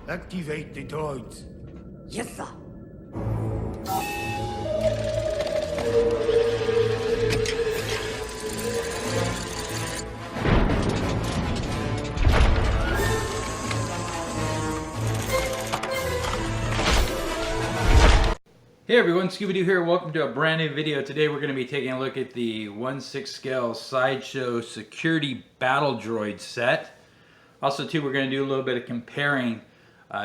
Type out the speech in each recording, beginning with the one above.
Activate the droids. Yes, sir. Hey everyone, Scooby-Doo here. Welcome to a brand new video. Today we're going to be taking a look at the 1/6 scale Sideshow Security Battle Droid set. Also too, we're going to do a little bit of comparing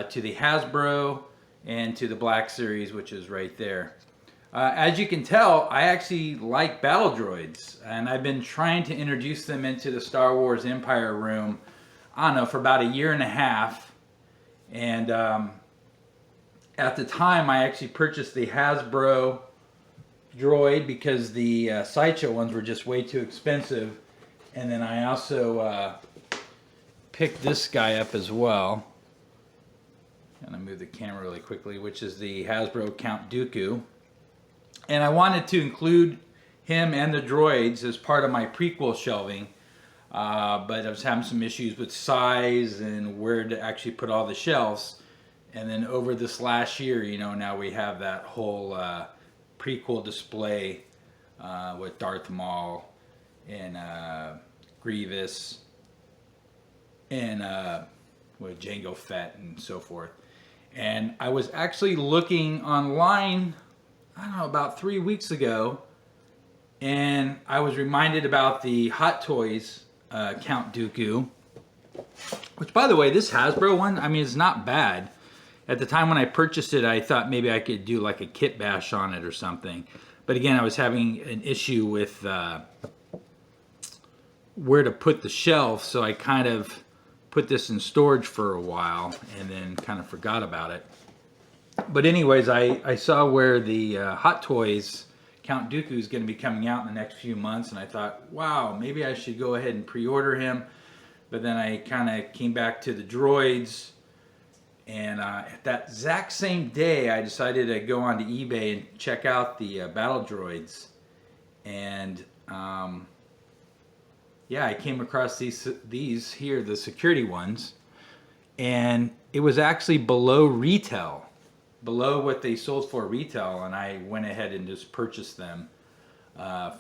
to the Hasbro and to the Black Series, which is right there. As you can tell, I actually like battle droids, and I've been trying to introduce them into the Star Wars Empire room, I don't know, for about a year and a half. And at the time, I actually purchased the Hasbro Droid because the Sideshow ones were just way too expensive. And then I also picked this guy up as well. I'm going to move the camera really quickly, which is the Hasbro Count Dooku. And I wanted to include him and the droids as part of my prequel shelving. But I was having some issues with size and where to actually put all the shelves. And then over this last year, you know, now we have that whole prequel display with Darth Maul and Grievous and with Jango Fett and so forth. And I was actually looking online, I don't know, about 3 weeks ago, and I was reminded about the Hot Toys Count Dooku, which, by the way, this Hasbro one, I mean, it's not bad. At the time when I purchased it, I thought maybe I could do like a kit bash on it or something. But again, I was having an issue with where to put the shelf, so I kind of put this in storage for a while and then kind of forgot about it. But anyways, I saw where the Hot Toys Count Dooku is going to be coming out in the next few months, and I thought, wow, maybe I should go ahead and pre-order him. But then I kind of came back to the droids. And at that exact same day, I decided to go onto eBay and check out the battle droids. And yeah, I came across these here, the security ones. And it was actually below retail, below what they sold for retail. And I went ahead and just purchased them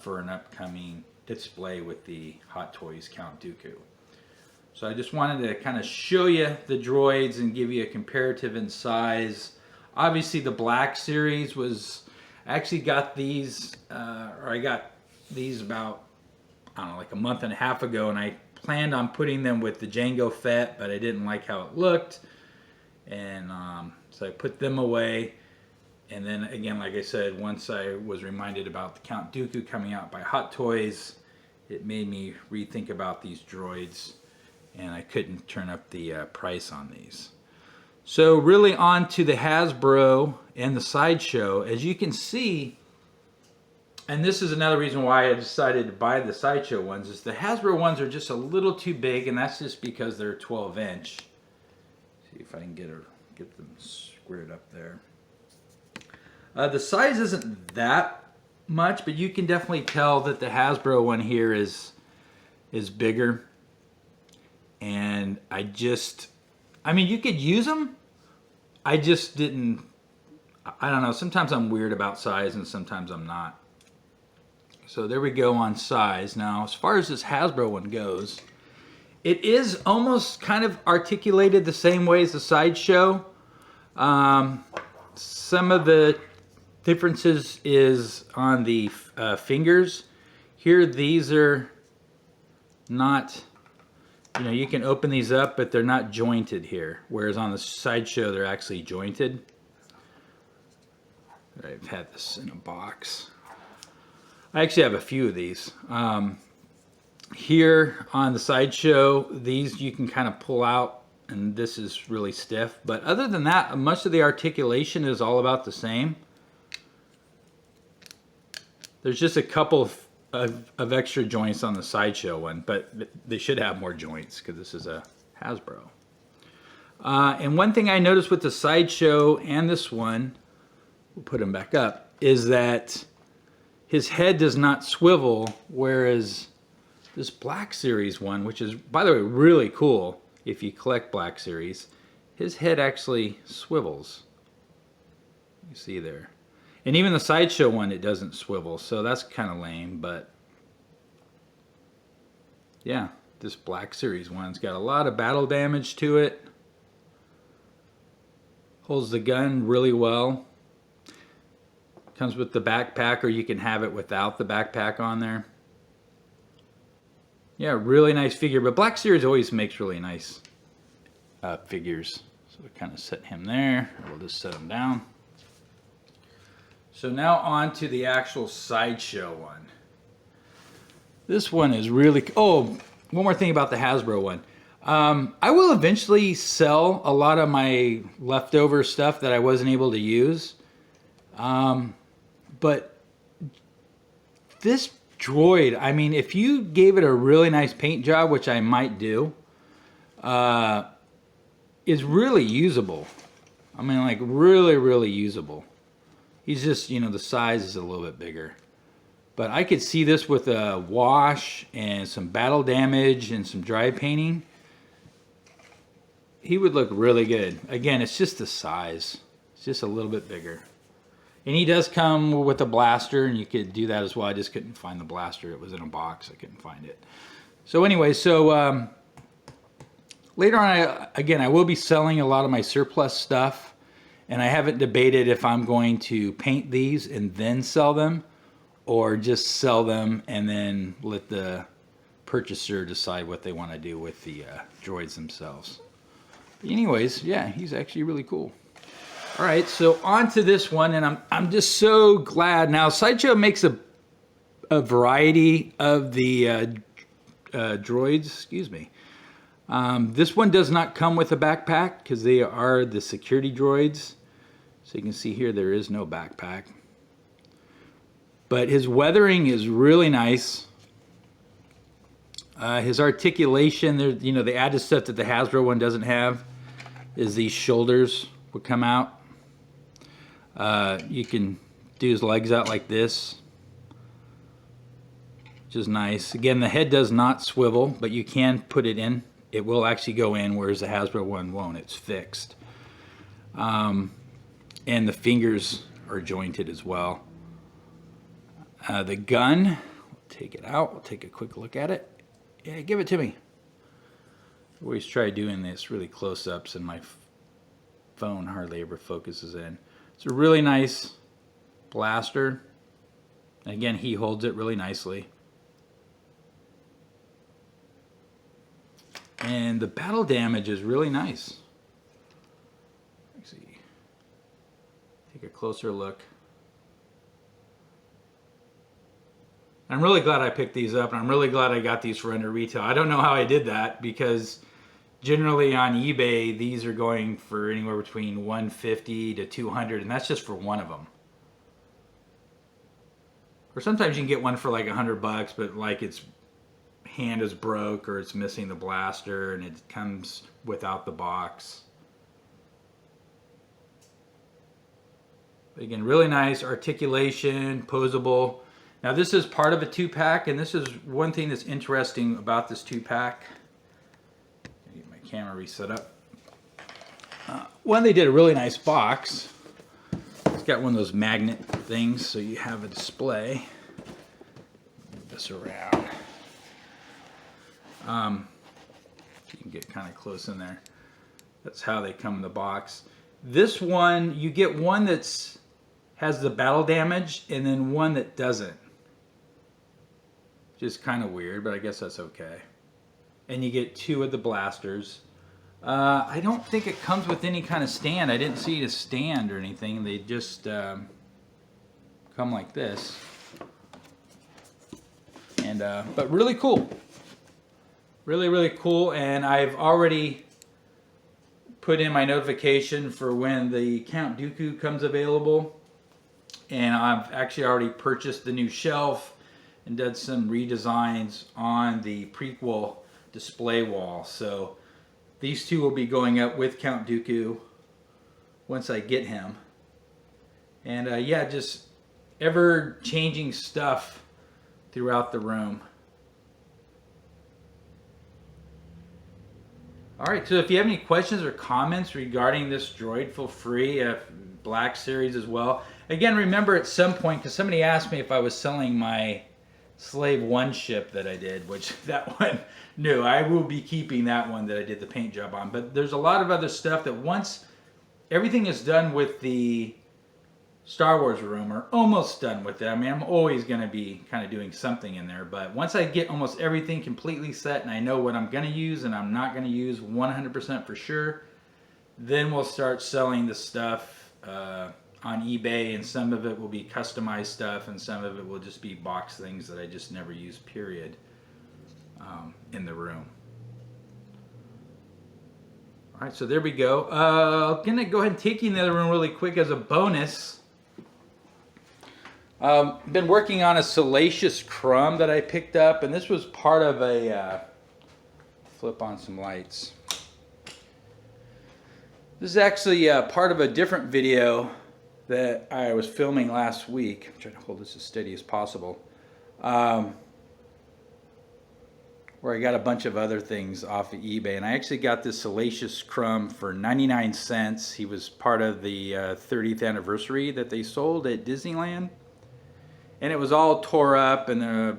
for an upcoming display with the Hot Toys Count Dooku. So I just wanted to kind of show you the droids and give you a comparative in size. Obviously the Black Series was, I actually got these, or I got these about, I don't know, like a month and a half ago, and I planned on putting them with the Jango Fett, but I didn't like how it looked. And so I put them away. And then again, like I said, once I was reminded about the Count Dooku coming out by Hot Toys, it made me rethink about these droids. And I couldn't turn up the price on these. So really on to the Hasbro and the Sideshow. As you can see, and this is another reason why I decided to buy the Sideshow ones, is the Hasbro ones are just a little too big, and that's just because they're 12-inch. See if I can get them squared up there. The size isn't that much, but you can definitely tell that the Hasbro one here is bigger. And I mean, you could use them. I just didn't, I don't know, sometimes I'm weird about size and sometimes I'm not. So there we go on size. Now, as far as this Hasbro one goes, it is almost kind of articulated the same way as the Sideshow. Some of the differences is on the fingers. Here, these are not... You know, you can open these up, but they're not jointed here. Whereas on the Sideshow, they're actually jointed. I've had this in a box. I actually have a few of these. Here on the Sideshow, these you can kind of pull out, and this is really stiff. But other than that, much of the articulation is all about the same. There's just a couple of extra joints on the Sideshow one, but they should have more joints because this is a Hasbro. And one thing I noticed with the Sideshow and this one, we'll put him back up, is that his head does not swivel, whereas this Black Series one, which is, by the way, really cool if you collect Black Series, his head actually swivels. You see there. And even the Sideshow one, it doesn't swivel, so that's kind of lame, but yeah, this Black Series one's got a lot of battle damage to it. Holds the gun really well. Comes with the backpack, or you can have it without the backpack on there. Yeah, really nice figure, but Black Series always makes really nice figures. So we kind of set him there. We'll just set him down. So now on to the actual Sideshow one. This one is really... Oh, one more thing about the Hasbro one. I will eventually sell a lot of my leftover stuff that I wasn't able to use. But this droid, I mean, if you gave it a really nice paint job, which I might do, is really usable. I mean, like really, really usable. He's just, you know, the size is a little bit bigger. But I could see this with a wash and some battle damage and some dry painting. He would look really good. Again, it's just the size. It's just a little bit bigger. And he does come with a blaster, and you could do that as well. I just couldn't find the blaster. It was in a box. I couldn't find it. So anyway, so later on, I will be selling a lot of my surplus stuff. And I haven't debated if I'm going to paint these and then sell them, or just sell them and then let the purchaser decide what they want to do with the droids themselves. But anyways, yeah, he's actually really cool. All right, so on to this one, and I'm just so glad. Now, Sideshow makes a variety of the droids. Excuse me. This one does not come with a backpack because they are the security droids. So you can see here there is no backpack. But his weathering is really nice. His articulation, you know, the added stuff that the Hasbro one doesn't have is these shoulders would come out. You can do his legs out like this, which is nice. Again, the head does not swivel, but you can put it in. It will actually go in, whereas the Hasbro one won't. It's fixed. And the fingers are jointed as well. The gun, we'll take it out. We'll take a quick look at it. Yeah, give it to me. I always try doing this really close-ups, and my phone hardly ever focuses in. It's a really nice blaster. Again, he holds it really nicely. And the battle damage is really nice. Let's see. Take a closer look. I'm really glad I picked these up, and I'm really glad I got these for under retail. I don't know how I did that, because generally on eBay, these are going for anywhere between $150 to $200, and that's just for one of them. Or sometimes you can get one for like $100, but like its hand is broke or it's missing the blaster and it comes without the box. But again, really nice articulation, posable. Now this is part of a 2-pack, and this is one thing that's interesting about this 2-pack. Get my camera reset up. One, they did a really nice box. It's got one of those magnet things, so you have a display. Move this around. You can get kind of close in there. That's how they come in the box. This one, you get one that's has the battle damage, and then one that doesn't. Which is kind of weird, but I guess that's okay. And you get 2 of the blasters. I don't think it comes with any kind of stand. I didn't see a stand or anything. They just come like this. And but really cool. Really, really cool. And I've already put in my notification for when the Count Dooku comes available. And I've actually already purchased the new shelf and did some redesigns on the prequel display wall. So these 2 will be going up with Count Dooku once I get him. And yeah, just ever-changing stuff throughout the room. All right, so if you have any questions or comments regarding this droid, feel free. Black Series as well. Again, remember at some point, because somebody asked me if I was selling my Slave 1 ship that I did, which that one, no, I will be keeping that one that I did the paint job on. But there's a lot of other stuff that once everything is done with the Star Wars room, or almost done with it. I mean, I'm always going to be kind of doing something in there, but once I get almost everything completely set and I know what I'm going to use and I'm not going to use 100% for sure, then we'll start selling the stuff on eBay, and some of it will be customized stuff and some of it will just be box things that I just never use, period, in the room. All right, so there we go. I'm going to go ahead and take you in the other room really quick as a bonus. Been working on a Salacious Crumb that I picked up, and this was part of a flip on some lights. This is actually part of a different video that I was filming last week. I'm trying to hold this as steady as possible. Where I got a bunch of other things off of eBay, and I actually got this Salacious Crumb for 99 cents. He was part of the 30th anniversary that they sold at Disneyland. And it was all tore up, and the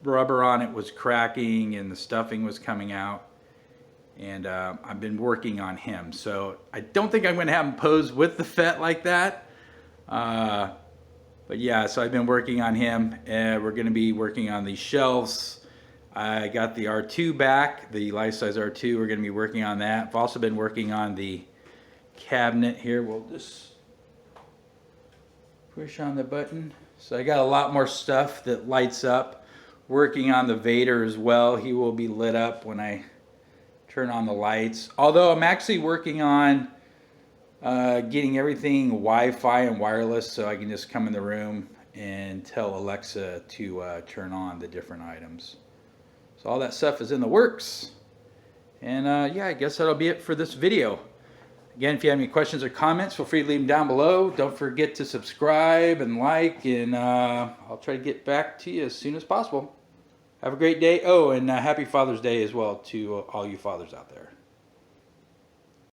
rubber on it was cracking, and the stuffing was coming out. And I've been working on him. So I don't think I'm going to have him pose with the Fett like that. But yeah, so I've been working on him. We're going to be working on these shelves. I got the R2 back, the life-size R2. We're going to be working on that. I've also been working on the cabinet here. We'll just push on the button. So I got a lot more stuff that lights up. Working on the Vader as well. He will be lit up when I turn on the lights. Although I'm actually working on getting everything Wi-Fi and wireless, so I can just come in the room and tell Alexa to turn on the different items. So all that stuff is in the works. And yeah, I guess that'll be it for this video. Again, if you have any questions or comments, feel free to leave them down below. Don't forget to subscribe and like, and I'll try to get back to you as soon as possible. Have a great day. Oh, and happy Father's Day as well to all you fathers out there.